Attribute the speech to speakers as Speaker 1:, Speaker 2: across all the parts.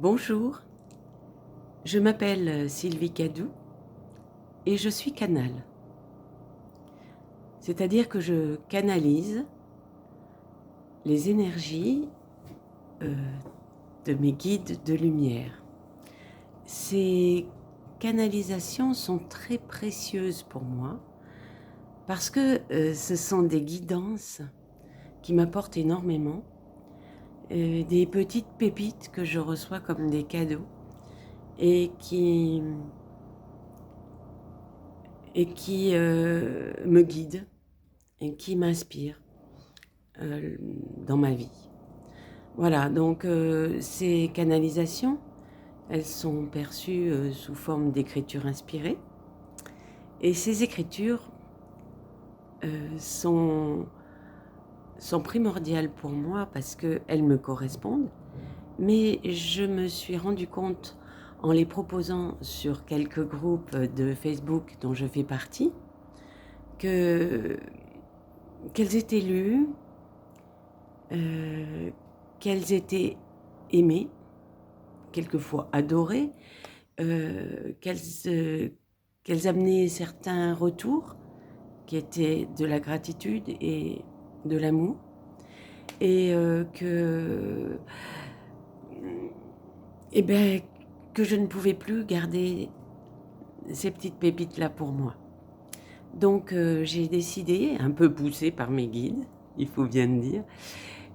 Speaker 1: Bonjour, je m'appelle Sylvie Cadou et je suis canal. C'est-à-dire que je canalise les énergies euh, de mes guides de lumière. Ces canalisations sont très précieuses pour moi parce que ce sont des guidances qui m'apportent énormément, des petites pépites que je reçois comme des cadeaux et qui me guident et qui m'inspirent dans ma vie. Voilà, donc ces canalisations, elles sont perçues sous forme d'écriture inspirée. Et ces écritures sont primordiales pour moi parce qu'elles me correspondent. Mais je me suis rendu compte en les proposant sur quelques groupes de Facebook dont je fais partie, qu'elles étaient lues, qu'elles étaient aimées, quelquefois adorées, qu'elles amenaient certains retours qui étaient de la gratitude et de l'amour, et eh ben, que je ne pouvais plus garder ces petites pépites-là pour moi. Donc j'ai décidé, un peu poussée par mes guides, il faut bien le dire,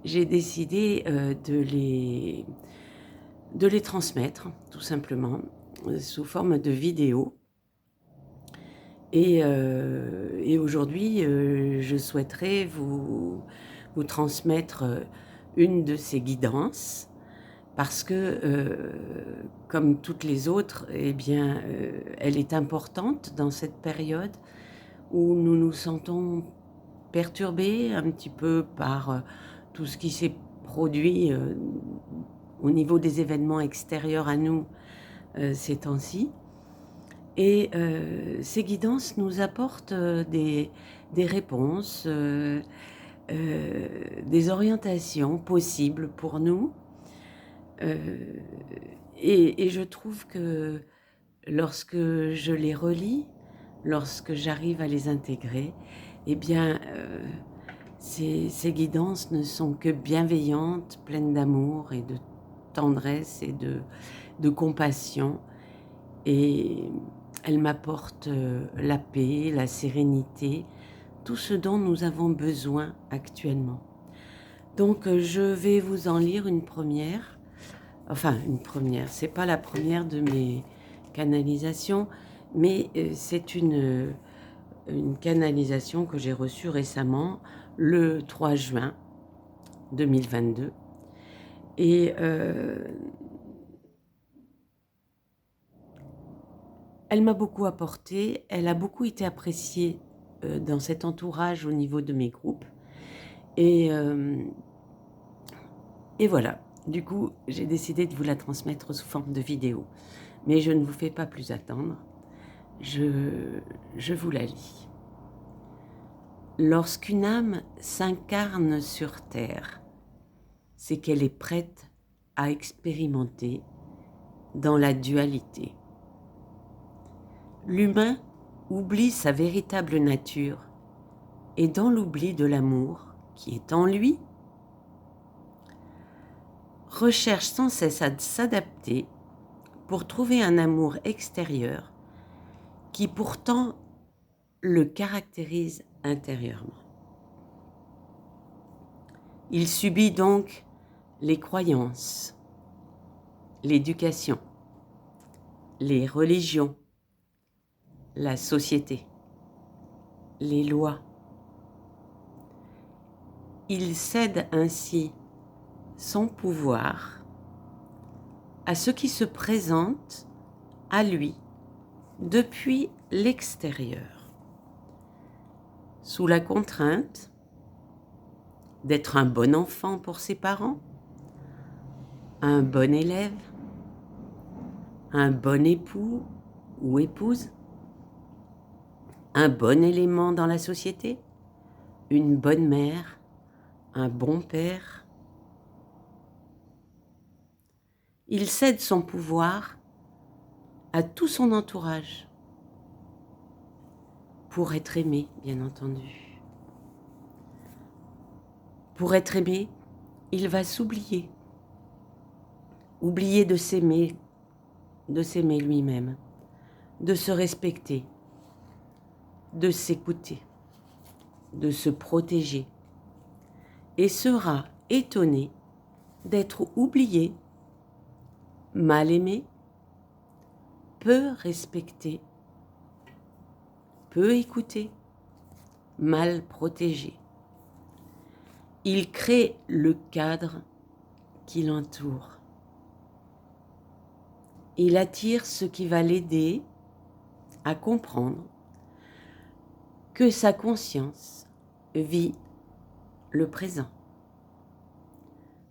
Speaker 1: j'ai décidé de les transmettre, tout simplement, sous forme de vidéos. Et aujourd'hui, je souhaiterais vous transmettre une de ces guidances, parce que, comme toutes les autres, eh bien, elle est importante dans cette période où nous nous sentons perturbés un petit peu par tout ce qui s'est produit au niveau des événements extérieurs à nous ces temps-ci. Et ces guidances nous apportent des réponses, des orientations possibles pour nous. Et je trouve que lorsque je les relis, lorsque j'arrive à les intégrer, eh bien, ces guidances ne sont que bienveillantes, pleines d'amour et de tendresse et de compassion. Et elles m'apportent la paix, la sérénité, tout ce dont nous avons besoin actuellement. Donc je vais vous en lire une première. Enfin, une première, c'est pas la première de mes canalisations, mais c'est une canalisation que j'ai reçue récemment, le 3 juin 2022. Et elle m'a beaucoup apporté, elle a beaucoup été appréciée dans cet entourage au niveau de mes groupes. Et voilà, du coup, j'ai décidé de vous la transmettre sous forme de vidéo. Mais je ne vous fais pas plus attendre, je vous la lis. Lorsqu'une âme s'incarne sur Terre, c'est qu'elle est prête à expérimenter dans la dualité. L'humain oublie sa véritable nature et dans l'oubli de l'amour qui est en lui, recherche sans cesse à s'adapter pour trouver un amour extérieur qui pourtant le caractérise intérieurement. Il subit donc les croyances, l'éducation, les religions, la société, les lois. Il cède ainsi son pouvoir à ce qui se présente à lui depuis l'extérieur, sous la contrainte d'être un bon enfant pour ses parents, un bon élève, un bon époux ou épouse, un bon élément dans la société, une bonne mère, un bon père. Il cède son pouvoir à tout son entourage pour être aimé, bien entendu. Pour être aimé, il va s'oublier, oublier de s'aimer lui-même, de se respecter, de s'écouter, de se protéger, et sera étonné d'être oublié, mal aimé, peu respecté, peu écouté, mal protégé. Il crée le cadre qui l'entoure. Il attire ce qui va l'aider à comprendre que sa conscience vit le présent.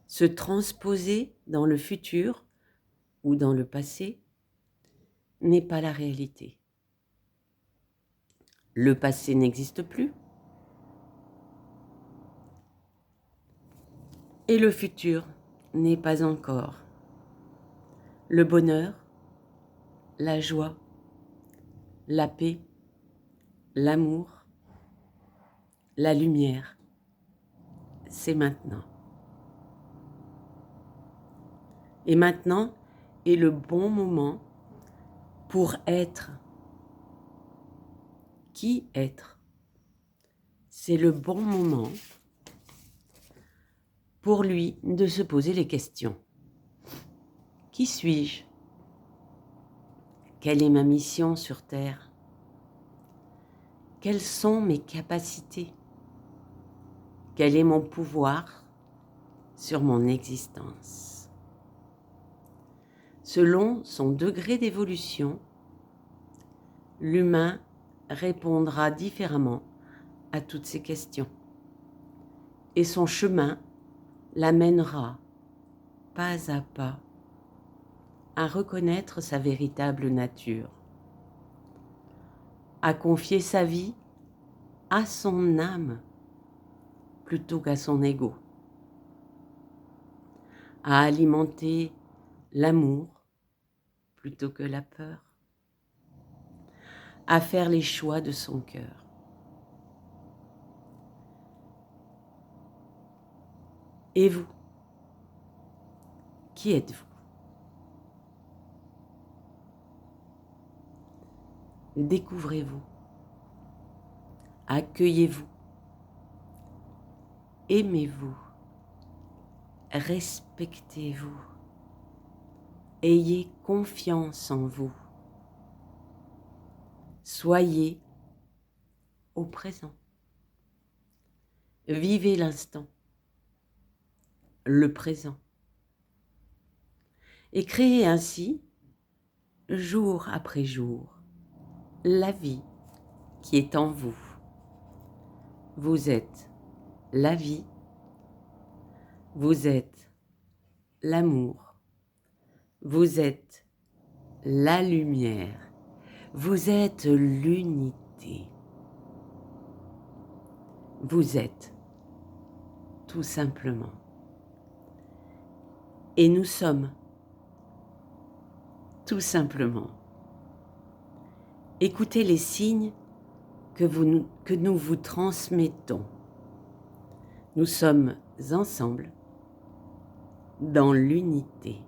Speaker 1: Se transposer dans le futur ou dans le passé n'est pas la réalité. Le passé n'existe plus et le futur n'est pas encore. Le bonheur, la joie, la paix, l'amour, la lumière, c'est maintenant. Et maintenant est le bon moment pour être. Qui être? C'est le bon moment pour lui de se poser les questions. Qui suis-je? Quelle est ma mission sur Terre? Quelles sont mes capacités? Quel est mon pouvoir sur mon existence? Selon son degré d'évolution, l'humain répondra différemment à toutes ces questions. Et son chemin l'amènera pas à pas à reconnaître sa véritable nature, à confier sa vie à son âme plutôt qu'à son ego, à alimenter l'amour plutôt que la peur, à faire les choix de son cœur. Et vous, qui êtes-vous? Découvrez-vous, accueillez-vous, aimez-vous, respectez-vous, ayez confiance en vous, soyez au présent, vivez l'instant, le présent, et créez ainsi, jour après jour, la vie qui est en vous. Vous êtes la vie, vous êtes l'amour, vous êtes la lumière, vous êtes l'unité. Vous êtes tout simplement. Et nous sommes tout simplement. Écoutez les signes que nous vous transmettons. Nous sommes ensemble dans l'unité.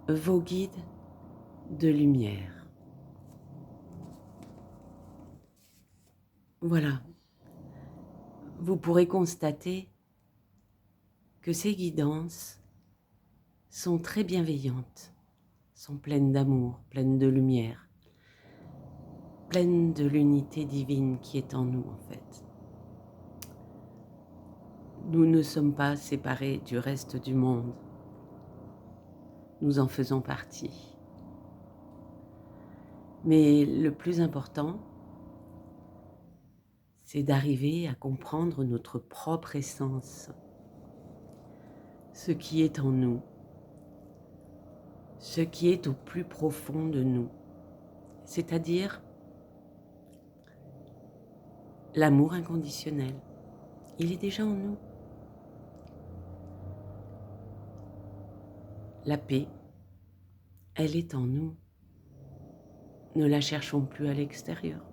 Speaker 1: Vos guides de lumière. Voilà. Vous pourrez constater que ces guidances sont très bienveillantes, sont pleines d'amour, pleines de lumière, pleines de l'unité divine qui est en nous en fait. Nous ne sommes pas séparés du reste du monde. Nous en faisons partie. Mais le plus important, c'est d'arriver à comprendre notre propre essence, ce qui est en nous, ce qui est au plus profond de nous, c'est-à-dire l'amour inconditionnel. Il est déjà en nous. La paix, elle est en nous. Ne la cherchons plus à l'extérieur.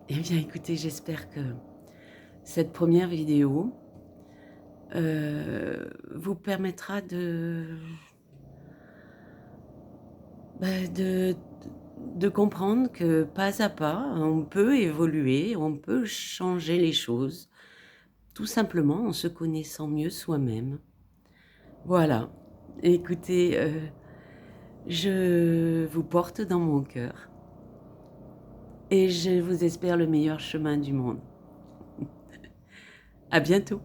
Speaker 1: Eh bien, écoutez, j'espère que cette première vidéo vous permettra de, de comprendre que pas à pas, on peut évoluer, on peut changer les choses, tout simplement en se connaissant mieux soi-même. Voilà. Écoutez, je vous porte dans mon cœur et je vous espère le meilleur chemin du monde. À bientôt.